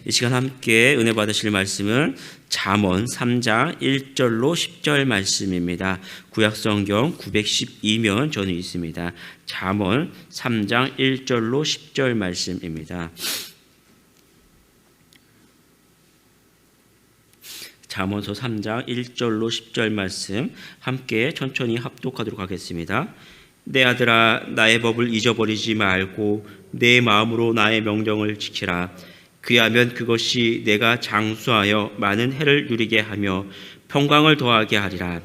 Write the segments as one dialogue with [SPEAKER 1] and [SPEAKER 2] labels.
[SPEAKER 1] 이 시간 함께 은혜 받으실 말씀은 잠언 3장 1절로 10절 말씀입니다. 구약성경 912면 전에 있습니다. 잠언 3장 1절로 10절 말씀입니다. 잠언서 3장 1절로 10절 말씀 함께 천천히 합독하도록 하겠습니다. 내 아들아, 나의 법을 잊어버리지 말고 내 마음으로 나의 명령을 지키라. 그리하면 그것이 내가 장수하여 많은 해를 누리게 하며 평강을 더하게 하리라.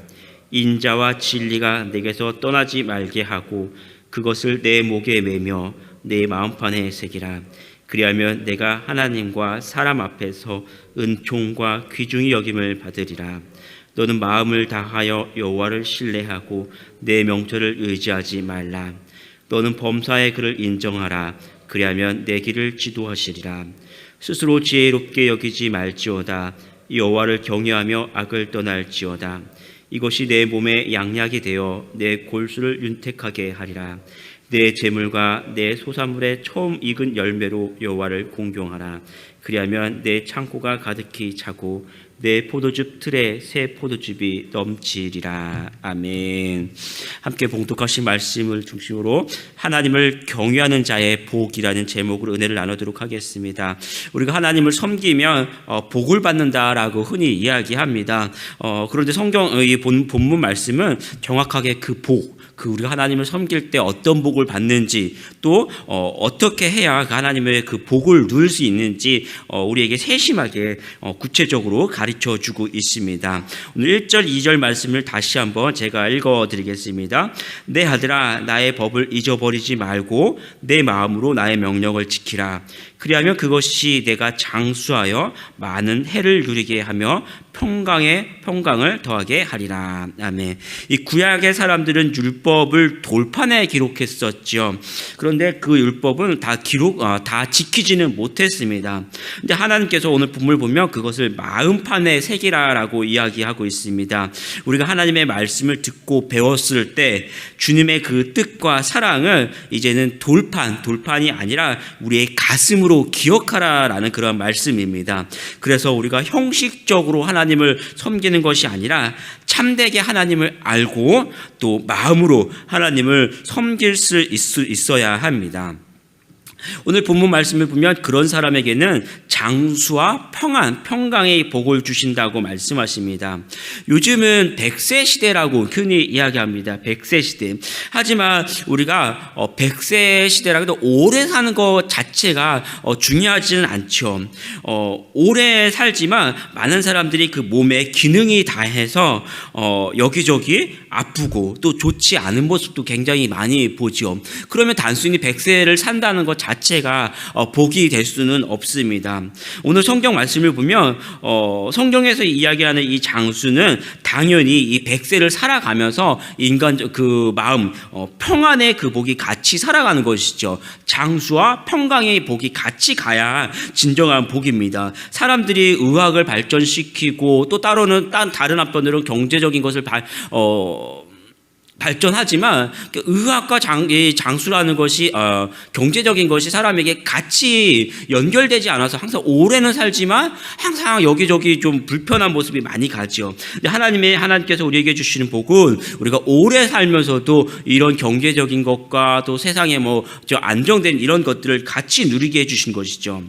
[SPEAKER 1] 인자와 진리가 내게서 떠나지 말게 하고 그것을 내 목에 매며 내 마음판에 새기라. 그리하면 내가 하나님과 사람 앞에서 은총과 귀중히 여김을 받으리라. 너는 마음을 다하여 여호와를 신뢰하고 내 명철을 의지하지 말라. 너는 범사의 그를 인정하라. 그리하면 내 길을 지도하시리라. 스스로 지혜롭게 여기지 말지어다. 여호와를 경외하며 악을 떠날지어다. 이것이 내 몸에 양약이 되어 내 골수를 윤택하게 하리라. 내 재물과 내 소산물의 처음 익은 열매로 여호와를 공경하라. 그리하면 내 창고가 가득히 차고 내 포도즙 틀에 새 포도즙이 넘치리라. 아멘. 함께 봉독하신 말씀을 중심으로 하나님을 경외하는 자의 복이라는 제목으로 은혜를 나누도록 하겠습니다. 우리가 하나님을 섬기면 복을 받는다라고 흔히 이야기합니다. 그런데 성경의 본문 말씀은 정확하게 그 복, 우리가 하나님을 섬길 때 어떤 복을 받는지 또 어떻게 해야 하나님의 그 복을 누릴 수 있는지 우리에게 세심하게 구체적으로 가르쳐주고 있습니다. 오늘 1절 2절 말씀을 다시 한번 제가 읽어드리겠습니다. 내 아들아, 나의 법을 잊어버리지 말고 내 마음으로 나의 명령을 지키라. 그리하면 그것이 내가 장수하여 많은 해를 누리게 하며 평강을 더하게 하리라. 아멘. 이 구약의 사람들은 율법을 돌판에 기록했었죠. 그런데 그 율법은 다 지키지는 못했습니다. 근데 하나님께서 오늘 본문을 보면 그것을 마음판에 새기라라고 이야기하고 있습니다. 우리가 하나님의 말씀을 듣고 배웠을 때 주님의 그 뜻과 사랑을 이제는 돌판이 아니라 우리의 가슴으로 기억하라라는 그런 말씀입니다. 그래서 우리가 형식적으로 하나님을 섬기는 것이 아니라 참되게 하나님을 알고 또 마음으로 하나님을 섬길 수 있어야 합니다. 오늘 본문 말씀을 보면 그런 사람에게는 장수와 평강의 복을 주신다고 말씀하십니다. 요즘은 100세 시대라고 흔히 이야기합니다. 100세 시대. 하지만 우리가 100세 시대라고 해도 오래 사는 것 자체가 중요하지는 않죠. 오래 살지만 많은 사람들이 그 몸에 기능이 다해서 여기저기 아프고 또 좋지 않은 모습도 굉장히 많이 보죠. 그러면 단순히 100세를 산다는 것 자체가 복이 될 수는 없습니다. 오늘 성경 말씀을 보면 성경에서 이야기하는 이 장수는 당연히 이 100세를 살아가면서 인간 그 마음 평안의 그 복이 같이 살아가는 것이죠. 장수와 평강의 복이 같이 가야 진정한 복입니다. 사람들이 의학을 발전시키고 또 따로는 다른 한편으로는 경제적인 것을 발전하지만 의학과 장수라는 것이 경제적인 것이 사람에게 같이 연결되지 않아서 항상 오래는 살지만 항상 여기저기 좀 불편한 모습이 많이 가죠. 근데 하나님께서 우리에게 주시는 복은 우리가 오래 살면서도 이런 경제적인 것과 또 세상에 안정된 이런 것들을 같이 누리게 해주신 것이죠.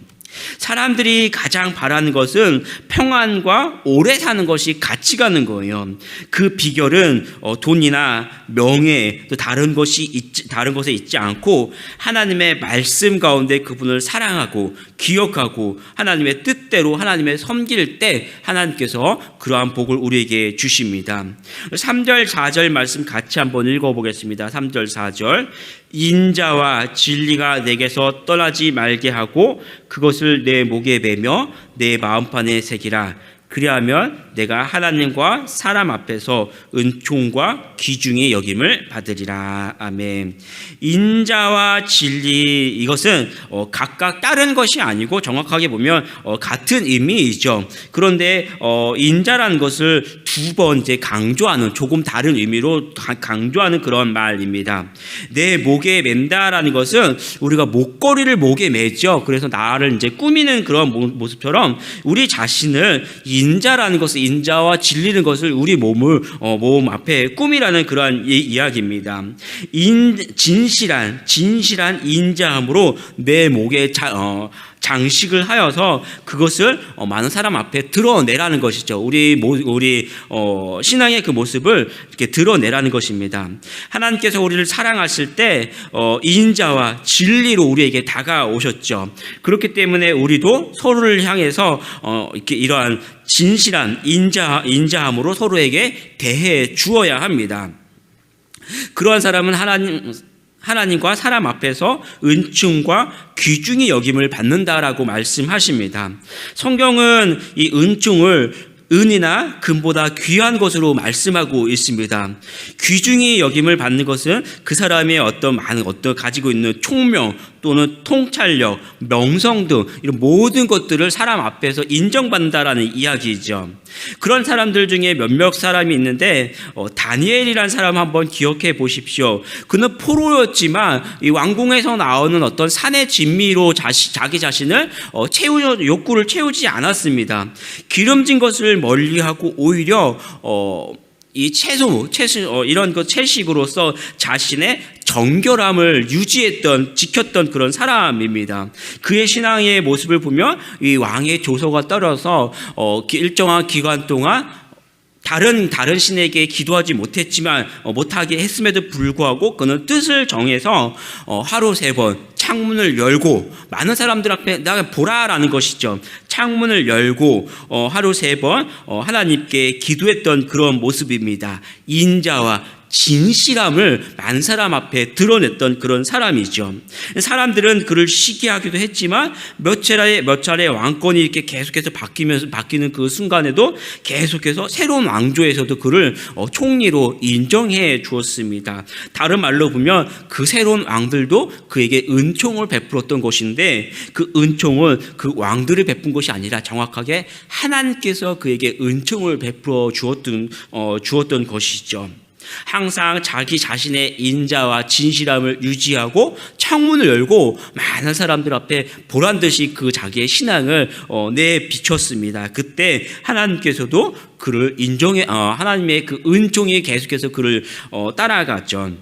[SPEAKER 1] 사람들이 가장 바라는 것은 평안과 오래 사는 것이 같이 가는 거예요. 그 비결은 돈이나 명예 또 다른 것에 있지 않고 하나님의 말씀 가운데 그분을 사랑하고 기억하고 하나님의 뜻대로 하나님의 섬길 때 하나님께서 그러한 복을 우리에게 주십니다. 3절 4절 말씀 같이 한번 읽어보겠습니다. 3절 4절. 인자와 진리가 내게서 떠나지 말게 하고 그것을 내 목에 매며 내 마음판에 새기라. 그리하면 내가 하나님과 사람 앞에서 은총과 귀중히 여김을 받으리라. 아멘. 인자와 진리, 이것은 각각 다른 것이 아니고 정확하게 보면 같은 의미이죠. 그런데 인자라는 것을 두 번 이제 강조하는, 조금 다른 의미로 강조하는 그런 말입니다. 내 목에 맨다라는 것은 우리가 목걸이를 목에 매죠. 그래서 나를 이제 꾸미는 그런 모습처럼 우리 자신을 인자라는 것을, 인자와 진리는 것을 우리 몸을 몸 앞에 꾸미라는 그러한 이야기입니다. 진실한 인자함으로 내 목에 장식을 하여서 그것을 많은 사람 앞에 드러내라는 것이죠. 우리 신앙의 그 모습을 이렇게 드러내라는 것입니다. 하나님께서 우리를 사랑하실 때 인자와 진리로 우리에게 다가오셨죠. 그렇기 때문에 우리도 서로를 향해서 이렇게 이러한 진실한 인자함으로 서로에게 대해 주어야 합니다. 그러한 사람은 하나님과 사람 앞에서 은총과 귀중히 여김을 받는다라고 말씀하십니다. 성경은 이 은총을 은이나 금보다 귀한 것으로 말씀하고 있습니다. 귀중히 여김을 받는 것은 그 사람의 어떤 가지고 있는 총명 또는 통찰력, 명성 등 이런 모든 것들을 사람 앞에서 인정받는다라는 이야기죠. 그런 사람들 중에 몇몇 사람이 있는데 다니엘이라는 사람 한번 기억해 보십시오. 그는 포로였지만 이 왕궁에서 나오는 어떤 산의 진미로 자기 자신을 욕구를 채우지 않았습니다. 기름진 것을 멀리하고 오히려 이 이런 그 채식으로서 자신의 정결함을 지켰던 그런 사람입니다. 그의 신앙의 모습을 보면 이 왕의 조서가 떨어서 일정한 기간 동안 다른 신에게 기도하지 못하게 했음에도 불구하고 그는 뜻을 정해서 하루 3번 창문을 열고 많은 사람들 앞에 나 보라라는 것이죠. 창문을 열고 하루 3번 하나님께 기도했던 그런 모습입니다. 인자와 진실함을 많은 사람 앞에 드러냈던 그런 사람이죠. 사람들은 그를 시기하기도 했지만 몇 차례 왕권이 이렇게 계속해서 바뀌는 그 순간에도 계속해서 새로운 왕조에서도 그를 총리로 인정해 주었습니다. 다른 말로 보면 그 새로운 왕들도 그에게 은총을 베풀었던 것인데 그 은총은 그 왕들이 베푼 것이 아니라 정확하게 하나님께서 그에게 은총을 베풀어 주었던 것이죠. 항상 자기 자신의 인자와 진실함을 유지하고 창문을 열고 많은 사람들 앞에 보란듯이 그 자기의 신앙을 내비쳤습니다. 그때 하나님께서도 그를 하나님의 그 은총이 계속해서 그를 따라갔죠.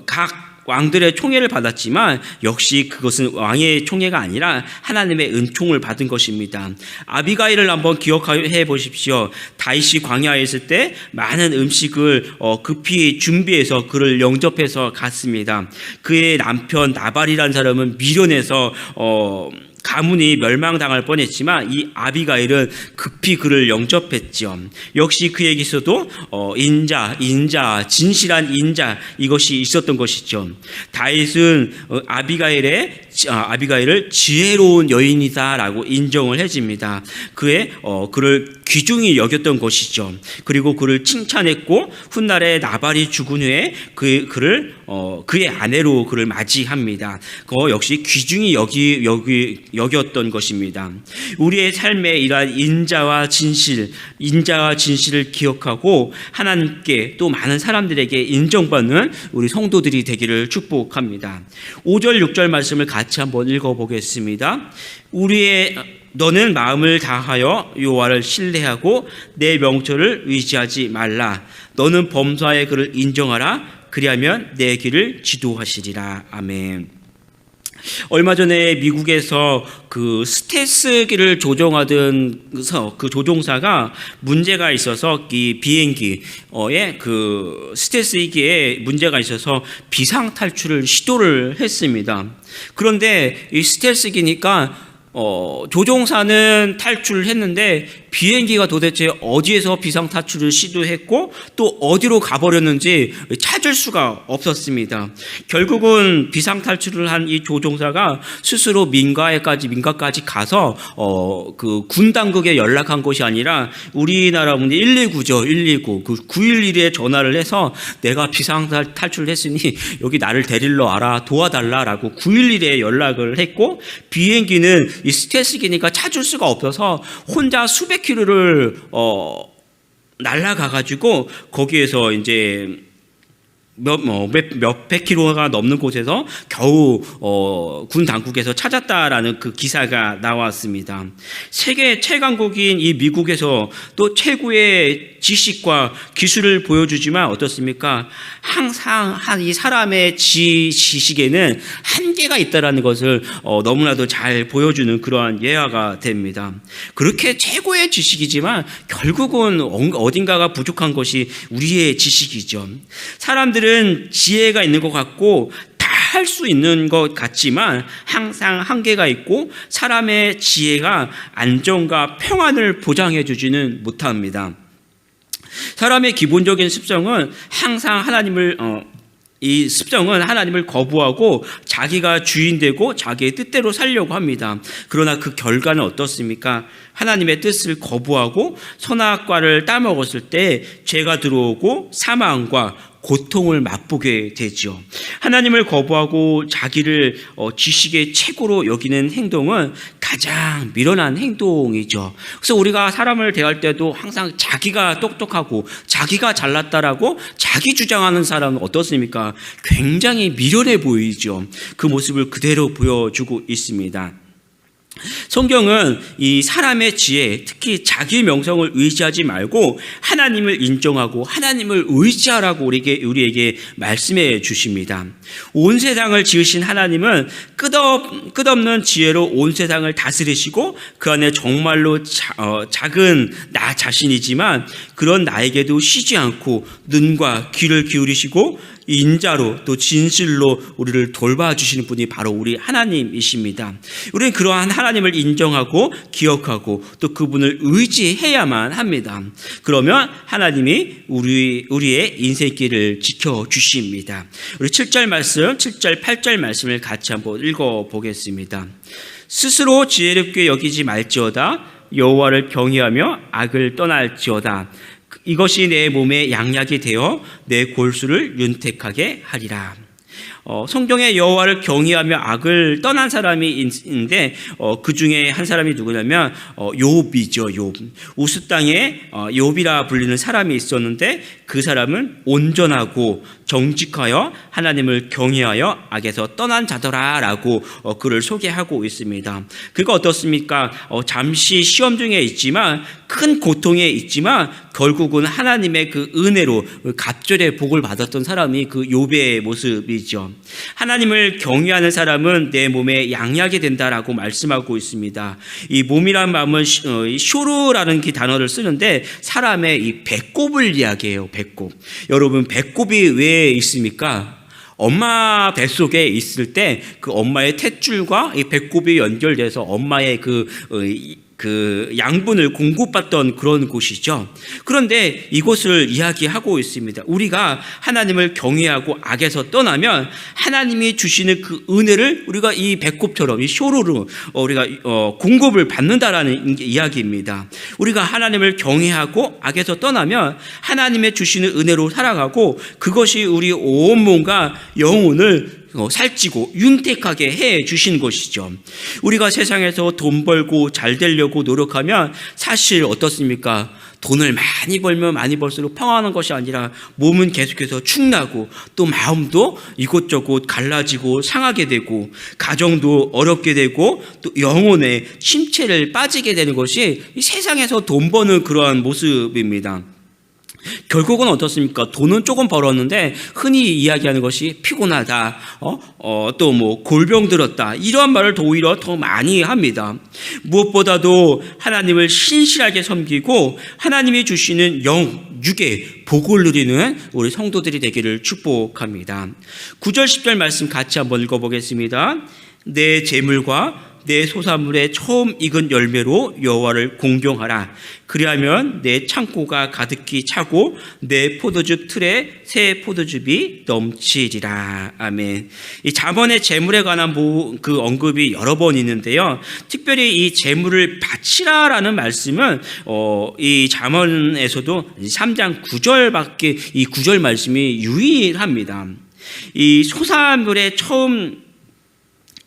[SPEAKER 1] 각 왕들의 총애를 받았지만 역시 그것은 왕의 총애가 아니라 하나님의 은총을 받은 것입니다. 아비가일을 한번 기억해 보십시오. 다윗이 광야에 있을 때 많은 음식을 급히 준비해서 그를 영접해서 갔습니다. 그의 남편 나발이라는 사람은 미련해서 가문이 멸망당할 뻔했지만 이 아비가일은 급히 그를 영접했죠. 역시 그에게서도 인자, 진실한 인자 이것이 있었던 것이죠. 다윗은 아비가일을 지혜로운 여인이다라고 인정을 해줍니다. 그를 귀중히 여겼던 것이죠. 그리고 그를 칭찬했고 훗날에 나발이 죽은 후에 그의 아내로 그를 맞이합니다. 그거 역시 귀중히 여겼던 것입니다. 우리의 삶에 이러한 인자와 진실을 기억하고 하나님께 또 많은 사람들에게 인정받는 우리 성도들이 되기를 축복합니다. 5절 6절 말씀을 같이 한번 읽어보겠습니다. 너는 마음을 다하여 여호와를 신뢰하고 내 명철을 의지하지 말라. 너는 범사의 그를 인정하라. 그리하면 내 길을 지도하시리라. 아멘. 얼마 전에 미국에서 그 스텔스기를 조종하던 그 조종사가 문제가 있어서 이 비행기의 그 스텔스기에 문제가 있어서 비상 탈출을 시도를 했습니다. 그런데 이 스텔스기니까 조종사는 탈출을 했는데 비행기가 도대체 어디에서 비상 탈출을 시도했고 또 어디로 가버렸는지 찾을 수가 없었습니다. 결국은 비상탈출을 한 이 조종사가 스스로 민가까지 가서 그 군 당국에 연락한 것이 아니라 우리나라 문제 119죠. 119. 그 911에 전화를 해서 내가 비상탈출을 했으니 여기 나를 데리러 와라, 도와달라라고 911에 연락을 했고, 비행기는 이 스텔스기니까 찾을 수가 없어서 혼자 수백 킬로를 날아가가지고 거기에서 이제 몇백 킬로가 넘는 곳에서 겨우 군 당국에서 찾았다라는 그 기사가 나왔습니다. 세계 최강국인 이 미국에서 또 최고의 지식과 기술을 보여주지만 어떻습니까? 항상 이 사람의 지식에는 한계가 있다라는 것을 너무나도 잘 보여주는 그러한 예화가 됩니다. 그렇게 최고의 지식이지만 결국은 어딘가가 부족한 것이 우리의 지식이죠. 사람들은 지혜가 있는 것 같고 다 할 수 있는 것 같지만 항상 한계가 있고 사람의 지혜가 안정과 평안을 보장해 주지는 못합니다. 사람의 기본적인 습성은 항상 이 습성은 하나님을 거부하고 자기가 주인되고 자기의 뜻대로 살려고 합니다. 그러나 그 결과는 어떻습니까? 하나님의 뜻을 거부하고 선악과를 따먹었을 때 죄가 들어오고 사망과 고통을 맛보게 되죠. 하나님을 거부하고 자기를 지식의 최고로 여기는 행동은 가장 미련한 행동이죠. 그래서 우리가 사람을 대할 때도 항상 자기가 똑똑하고 자기가 잘났다라고 자기 주장하는 사람은 어떻습니까? 굉장히 미련해 보이죠. 그 모습을 그대로 보여주고 있습니다. 성경은 이 사람의 지혜, 특히 자기 명성을 의지하지 말고 하나님을 인정하고 하나님을 의지하라고 우리에게 말씀해 주십니다. 온 세상을 지으신 하나님은 끝없는 지혜로 온 세상을 다스리시고 그 안에 정말로 작은 나 자신이지만 그런 나에게도 쉬지 않고 눈과 귀를 기울이시고 인자로 또 진실로 우리를 돌봐주시는 분이 바로 우리 하나님이십니다. 우리는 그러한 하나님을 인정하고 기억하고 또 그분을 의지해야만 합니다. 그러면 하나님이 우리의 인생길을 지켜주십니다. 우리 7절 말씀, 7절, 8절 말씀을 같이 한번 읽어보겠습니다. 스스로 지혜롭게 여기지 말지어다. 여호와를 경외하며 악을 떠날지어다. 이것이 내 몸에 양약이 되어 내 골수를 윤택하게 하리라. 성경에 여호와를 경외하며 악을 떠난 사람이 있는데 그 중에 한 사람이 누구냐면 욥이죠. 욥. 우스 땅에 욥이라 불리는 사람이 있었는데 그 사람은 온전하고 정직하여 하나님을 경외하여 악에서 떠난 자더라라고 그를 소개하고 있습니다. 그가 어떻습니까? 잠시 시험 중에 있지만 큰 고통에 있지만 결국은 하나님의 그 은혜로 갑절의 복을 받았던 사람이 그 욥의 모습이죠. 하나님을 경외하는 사람은 내 몸에 양약이 된다라고 말씀하고 있습니다. 이 몸이란 마음은 쇼르라는 그 단어를 쓰는데 사람의 이 배꼽을 이야기해요. 배꼽. 여러분 배꼽이 왜 있습니까? 엄마 뱃속에 있을 때 그 엄마의 탯줄과 이 배꼽이 연결돼서 엄마의 그 양분을 공급받던 그런 곳이죠. 그런데 이곳을 이야기하고 있습니다. 우리가 하나님을 경외하고 악에서 떠나면 하나님이 주시는 그 은혜를 우리가 이 배꼽처럼 이 쇼로로 우리가 공급을 받는다라는 이야기입니다. 우리가 하나님을 경외하고 악에서 떠나면 하나님의 주시는 은혜로 살아가고 그것이 우리 온몸과 영혼을 살찌고 윤택하게 해 주신 것이죠. 우리가 세상에서 돈 벌고 잘 되려고 노력하면 사실 어떻습니까? 돈을 많이 벌면 많이 벌수록 평안한 것이 아니라 몸은 계속해서 축나고 또 마음도 이곳저곳 갈라지고 상하게 되고 가정도 어렵게 되고 또 영혼에 침체를 빠지게 되는 것이 이 세상에서 돈 버는 그러한 모습입니다. 결국은 어떻습니까? 돈은 조금 벌었는데 흔히 이야기하는 것이 피곤하다, 또 뭐 골병 들었다 이러한 말을 오히려 더 많이 합니다. 무엇보다도 하나님을 신실하게 섬기고 하나님이 주시는 육의 복을 누리는 우리 성도들이 되기를 축복합니다. 9절 10절 말씀 같이 한번 읽어보겠습니다. 내 재물과 내 소산물의 처음 익은 열매로 여호와를 공경하라. 그리하면 내 창고가 가득히 차고 내 포도주 틀에 새 포도즙이 넘치리라. 아멘. 이 잠언의 재물에 관한 그 언급이 여러 번 있는데요. 특별히 이 재물을 바치라라는 말씀은 이 잠언에서도 3장 9절밖에 이 9절 말씀이 유일합니다. 이 소산물의 처음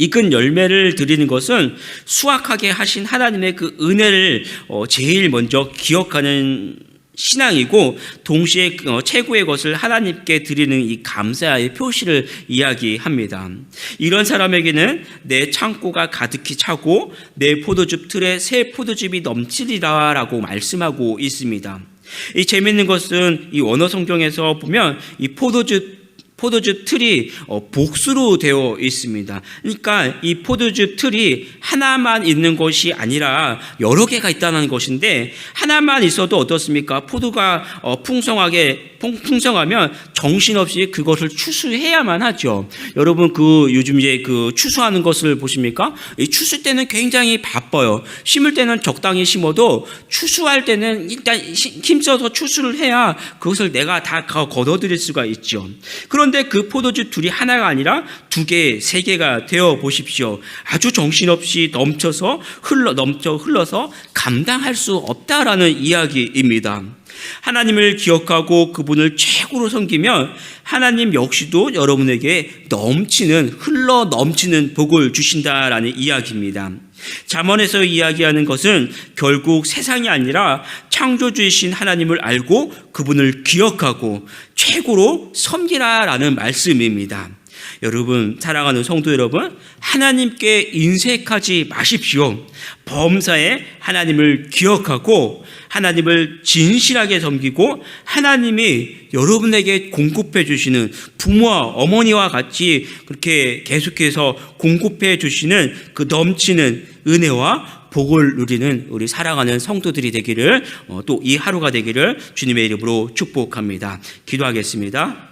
[SPEAKER 1] 익은 열매를 드리는 것은 수확하게 하신 하나님의 그 은혜를 제일 먼저 기억하는 신앙이고, 동시에 최고의 것을 하나님께 드리는 이 감사의 표시를 이야기합니다. 이런 사람에게는 내 창고가 가득히 차고 내 포도즙 틀에 새 포도즙이 넘치리라라고 말씀하고 있습니다. 이 재미있는 것은 이 원어 성경에서 보면 이 포도즙 틀이 복수로 되어 있습니다. 그러니까 이 포도즙 틀이 하나만 있는 것이 아니라 여러 개가 있다는 것인데, 하나만 있어도 어떻습니까? 포도가 풍성하면 정신없이 그것을 추수해야만 하죠. 여러분 요즘 이제 추수하는 것을 보십니까? 이 추수 때는 굉장히 바빠요. 심을 때는 적당히 심어도 추수할 때는 일단 힘써서 추수를 해야 그것을 내가 다 거둬들일 수가 있죠. 그런데 그 포도주 둘이 하나가 아니라 2개, 3개가 되어 보십시오. 아주 정신없이 흘러서 감당할 수 없다라는 이야기입니다. 하나님을 기억하고 그분을 최고로 섬기면 하나님 역시도 여러분에게 흘러 넘치는 복을 주신다라는 이야기입니다. 잠언에서 이야기하는 것은 결국 세상이 아니라 창조주이신 하나님을 알고 그분을 기억하고 최고로 섬기라라는 말씀입니다. 여러분, 사랑하는 성도 여러분, 하나님께 인색하지 마십시오. 범사에 하나님을 기억하고 하나님을 진실하게 섬기고 하나님이 여러분에게 공급해 주시는, 부모와 어머니와 같이 그렇게 계속해서 공급해 주시는 그 넘치는 은혜와 복을 누리는 우리 사랑하는 성도들이 되기를, 또 이 하루가 되기를 주님의 이름으로 축복합니다. 기도하겠습니다.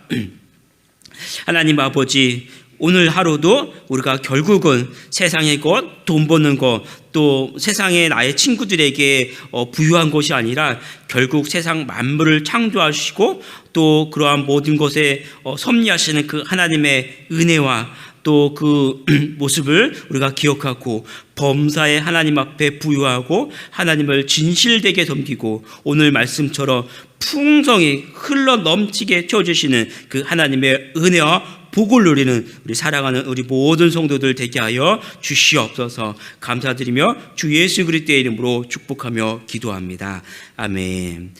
[SPEAKER 1] 하나님 아버지, 오늘 하루도 우리가 결국은 세상의 것, 돈 버는 것, 또 세상의 나의 친구들에게 부유한 것이 아니라 결국 세상 만물을 창조하시고 또 그러한 모든 것에 섭리하시는 그 하나님의 은혜와 또 그 모습을 우리가 기억하고 범사에 하나님 앞에 부유하고 하나님을 진실되게 섬기고 오늘 말씀처럼 풍성히 흘러 넘치게 채워주시는 그 하나님의 은혜와 복을 누리는 우리 사랑하는 우리 모든 성도들 되게 하여 주시옵소서. 감사드리며 주 예수 그리스도의 이름으로 축복하며 기도합니다. 아멘.